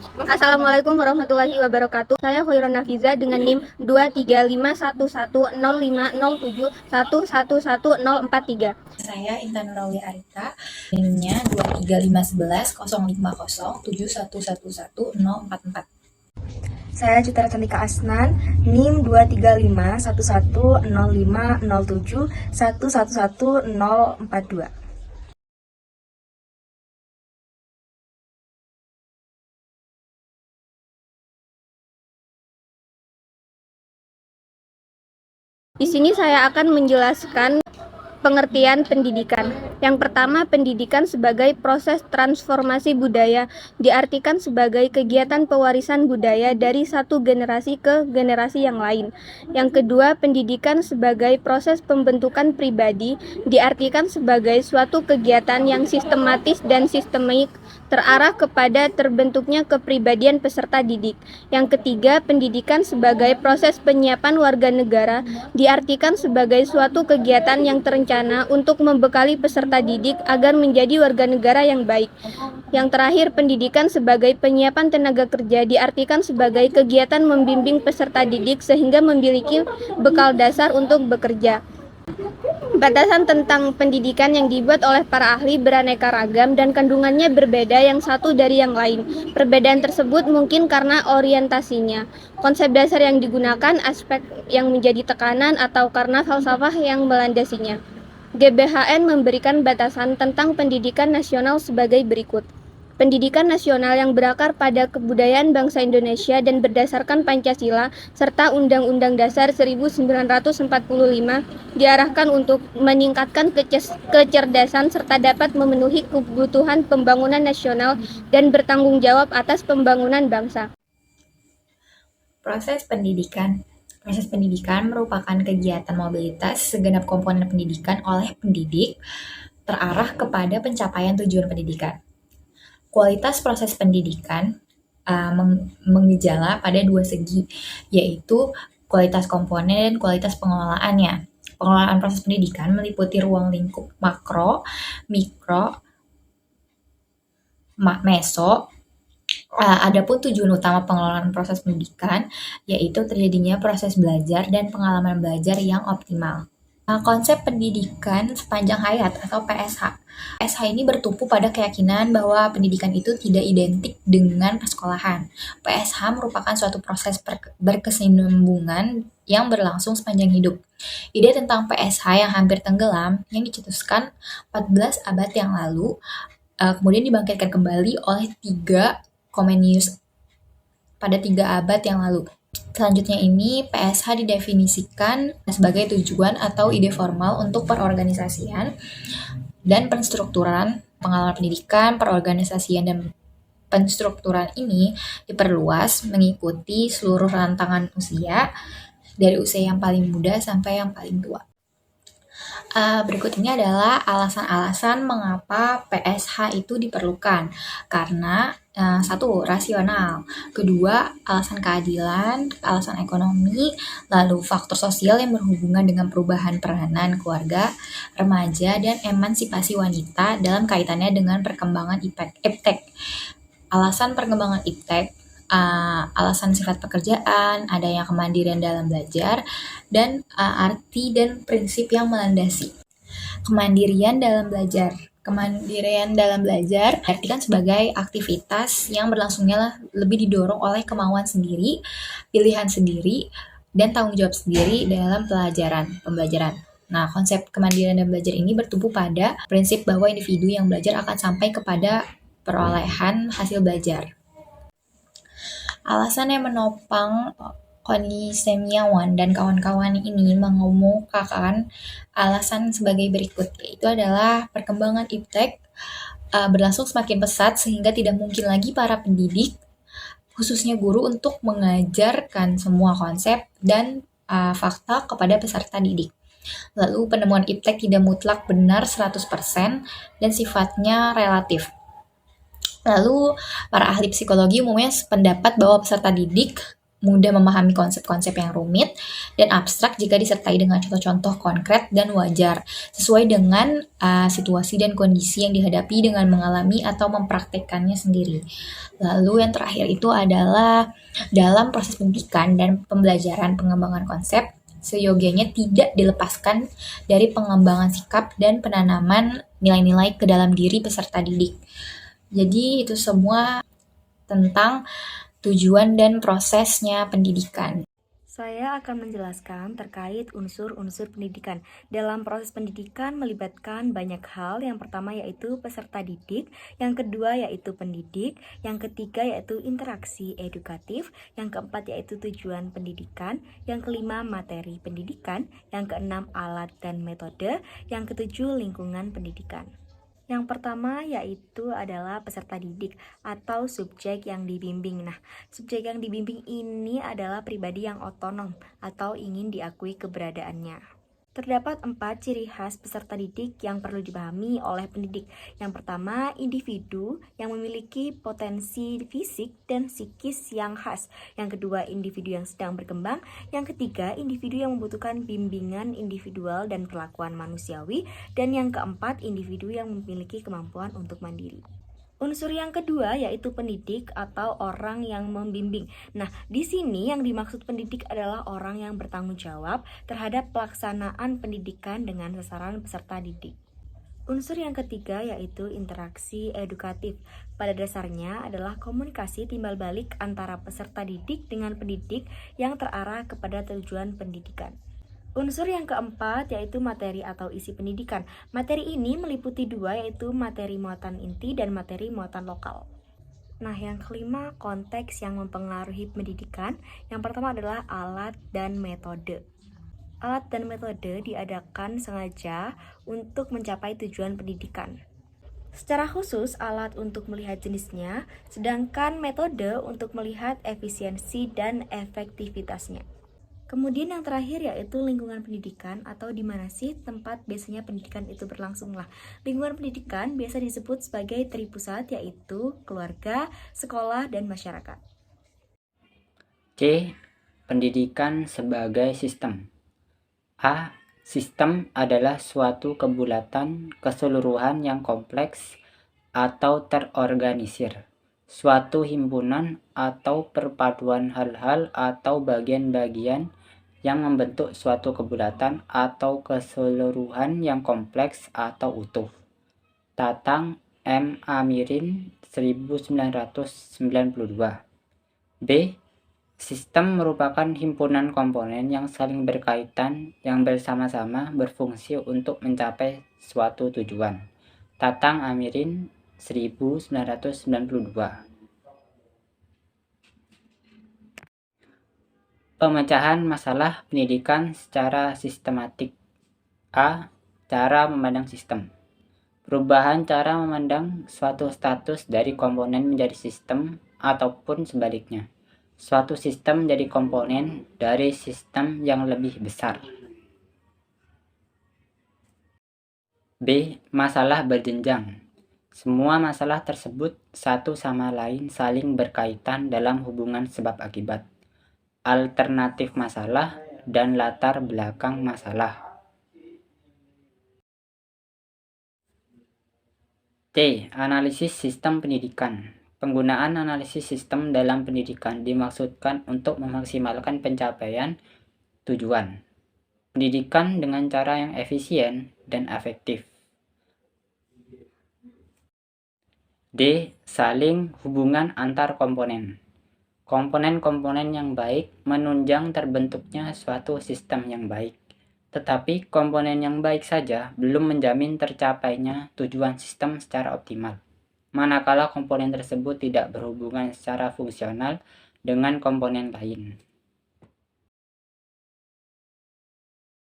Assalamualaikum warahmatullahi wabarakatuh. Saya Khairun Nafiza dengan NIM 235110507111043. Saya Intan Nurauli Arita, NIM-nya 235110507111044. Saya Citra Cantika Asnan, NIM 235110507111042. Di sini saya akan menjelaskan pengertian pendidikan. Yang pertama, pendidikan sebagai proses transformasi budaya diartikan sebagai kegiatan pewarisan budaya dari satu generasi ke generasi yang lain. Yang kedua, pendidikan sebagai proses pembentukan pribadi diartikan sebagai suatu kegiatan yang sistematis dan sistemik terarah kepada terbentuknya kepribadian peserta didik. Yang ketiga, pendidikan sebagai proses penyiapan warga negara diartikan sebagai suatu kegiatan yang terencana untuk membekali peserta didik agar menjadi warga negara yang baik. Yang terakhir, pendidikan sebagai penyiapan tenaga kerja diartikan sebagai kegiatan membimbing peserta didik sehingga memiliki bekal dasar untuk bekerja. Batasan tentang pendidikan yang dibuat oleh para ahli beraneka ragam dan kandungannya berbeda yang satu dari yang lain. Perbedaan tersebut mungkin karena orientasinya, konsep dasar yang digunakan, aspek yang menjadi tekanan, atau karena falsafah yang melandasinya. GBHN memberikan batasan tentang pendidikan nasional sebagai berikut. Pendidikan nasional yang berakar pada kebudayaan bangsa Indonesia dan berdasarkan Pancasila serta Undang-Undang Dasar 1945 diarahkan untuk meningkatkan kecerdasan serta dapat memenuhi kebutuhan pembangunan nasional dan bertanggung jawab atas pembangunan bangsa. Proses pendidikan merupakan kegiatan mobilitas segenap komponen pendidikan oleh pendidik terarah kepada pencapaian tujuan pendidikan. Kualitas proses pendidikan mengejala pada dua segi, yaitu kualitas komponen dan kualitas pengelolaannya. Pengelolaan proses pendidikan meliputi ruang lingkup makro, mikro, meso. Adapun tujuan utama pengelolaan proses pendidikan yaitu terjadinya proses belajar dan pengalaman belajar yang optimal. Konsep pendidikan sepanjang hayat atau PSH. PSH ini bertumpu pada keyakinan bahwa pendidikan itu tidak identik dengan persekolahan. PSH merupakan suatu proses berkesinambungan yang berlangsung sepanjang hidup. Ide tentang PSH yang hampir tenggelam yang dicetuskan 14 abad yang lalu kemudian dibangkitkan kembali oleh Comenius pada 3 abad yang lalu. Selanjutnya ini PSH didefinisikan sebagai tujuan atau ide formal untuk perorganisasian dan penstrukturan pengalaman pendidikan, perorganisasian dan penstrukturan ini diperluas mengikuti seluruh rantangan usia dari usia yang paling muda sampai yang paling tua. Berikut ini adalah alasan-alasan mengapa PSH itu diperlukan. Karena satu, rasional. Kedua, alasan keadilan, alasan ekonomi, lalu faktor sosial yang berhubungan dengan perubahan peranan keluarga, remaja, dan emansipasi wanita dalam kaitannya dengan perkembangan iptek. Alasan perkembangan iptek, alasan sifat pekerjaan, adanya kemandirian dalam belajar, dan arti dan prinsip yang melandasi. Kemandirian dalam belajar. Kemandirian dalam belajar diartikan sebagai aktivitas yang berlangsungnya lebih didorong oleh kemauan sendiri, pilihan sendiri, dan tanggung jawab sendiri dalam pembelajaran. Nah, konsep kemandirian dan belajar ini bertumpu pada prinsip bahwa individu yang belajar akan sampai kepada perolehan hasil belajar. Alasan yang menopang Connie Semiawan dan kawan-kawan ini mengemukakan alasan sebagai berikut, yaitu adalah perkembangan iptek berlangsung semakin pesat sehingga tidak mungkin lagi para pendidik, khususnya guru, untuk mengajarkan semua konsep dan fakta kepada peserta didik. Lalu penemuan iptek tidak mutlak benar 100% dan sifatnya relatif. Lalu para ahli psikologi umumnya sependapat bahwa peserta didik mudah memahami konsep-konsep yang rumit dan abstrak jika disertai dengan contoh-contoh konkret dan wajar, sesuai dengan situasi dan kondisi yang dihadapi dengan mengalami atau mempraktekkannya sendiri. Lalu yang terakhir itu adalah dalam proses pendidikan dan pembelajaran pengembangan konsep, seyogianya tidak dilepaskan dari pengembangan sikap dan penanaman nilai-nilai ke dalam diri peserta didik. Jadi itu semua tentang tujuan dan prosesnya pendidikan. Saya akan menjelaskan terkait unsur-unsur pendidikan. Dalam proses pendidikan melibatkan banyak hal. Yang pertama yaitu peserta didik, yang kedua yaitu pendidik, yang ketiga yaitu interaksi edukatif, yang keempat yaitu tujuan pendidikan, yang kelima materi pendidikan, yang keenam alat dan metode, yang ketujuh lingkungan pendidikan. Yang pertama yaitu adalah peserta didik atau subjek yang dibimbing. Nah, subjek yang dibimbing ini adalah pribadi yang otonom atau ingin diakui keberadaannya. Terdapat 4 ciri khas peserta didik yang perlu dipahami oleh pendidik. Yang pertama, individu yang memiliki potensi fisik dan psikis yang khas. Yang kedua, individu yang sedang berkembang. Yang ketiga, individu yang membutuhkan bimbingan individual dan perlakuan manusiawi. Dan yang keempat, individu yang memiliki kemampuan untuk mandiri. Unsur yang kedua yaitu pendidik atau orang yang membimbing. Nah, di sini yang dimaksud pendidik adalah orang yang bertanggung jawab terhadap pelaksanaan pendidikan dengan sasaran peserta didik. Unsur yang ketiga yaitu interaksi edukatif. Pada dasarnya adalah komunikasi timbal balik antara peserta didik dengan pendidik yang terarah kepada tujuan pendidikan. Unsur yang keempat yaitu materi atau isi pendidikan. Materi ini meliputi 2 yaitu materi muatan inti dan materi muatan lokal. Nah, yang kelima konteks yang mempengaruhi pendidikan. Yang pertama adalah alat dan metode. Alat dan metode diadakan sengaja untuk mencapai tujuan pendidikan. Secara khusus alat untuk melihat jenisnya, sedangkan metode untuk melihat efisiensi dan efektivitasnya. Kemudian yang terakhir yaitu lingkungan pendidikan atau di mana sih tempat biasanya pendidikan itu berlangsung lah. Lingkungan pendidikan biasa disebut sebagai tripusat yaitu keluarga, sekolah, dan masyarakat. C. Pendidikan sebagai sistem. A. Sistem adalah suatu kebulatan keseluruhan yang kompleks atau terorganisir. Suatu himpunan atau perpaduan hal-hal atau bagian-bagian yang membentuk suatu kebulatan atau keseluruhan yang kompleks atau utuh. Tatang M. Amirin 1992. B. Sistem merupakan himpunan komponen yang saling berkaitan yang bersama-sama berfungsi untuk mencapai suatu tujuan. Tatang Amirin 1992. Pemecahan masalah pendidikan secara sistematik. A. Cara memandang sistem. Perubahan cara memandang suatu status dari komponen menjadi sistem ataupun sebaliknya. Suatu sistem menjadi komponen dari sistem yang lebih besar. B. Masalah berjenjang. Semua masalah tersebut satu sama lain saling berkaitan dalam hubungan sebab akibat. Alternatif masalah dan latar belakang masalah. C. Analisis sistem pendidikan. Penggunaan analisis sistem dalam pendidikan dimaksudkan untuk memaksimalkan pencapaian tujuan pendidikan dengan cara yang efisien dan efektif. D. Saling hubungan antar komponen. Komponen-komponen yang baik menunjang terbentuknya suatu sistem yang baik. Tetapi komponen yang baik saja belum menjamin tercapainya tujuan sistem secara optimal, manakala komponen tersebut tidak berhubungan secara fungsional dengan komponen lain.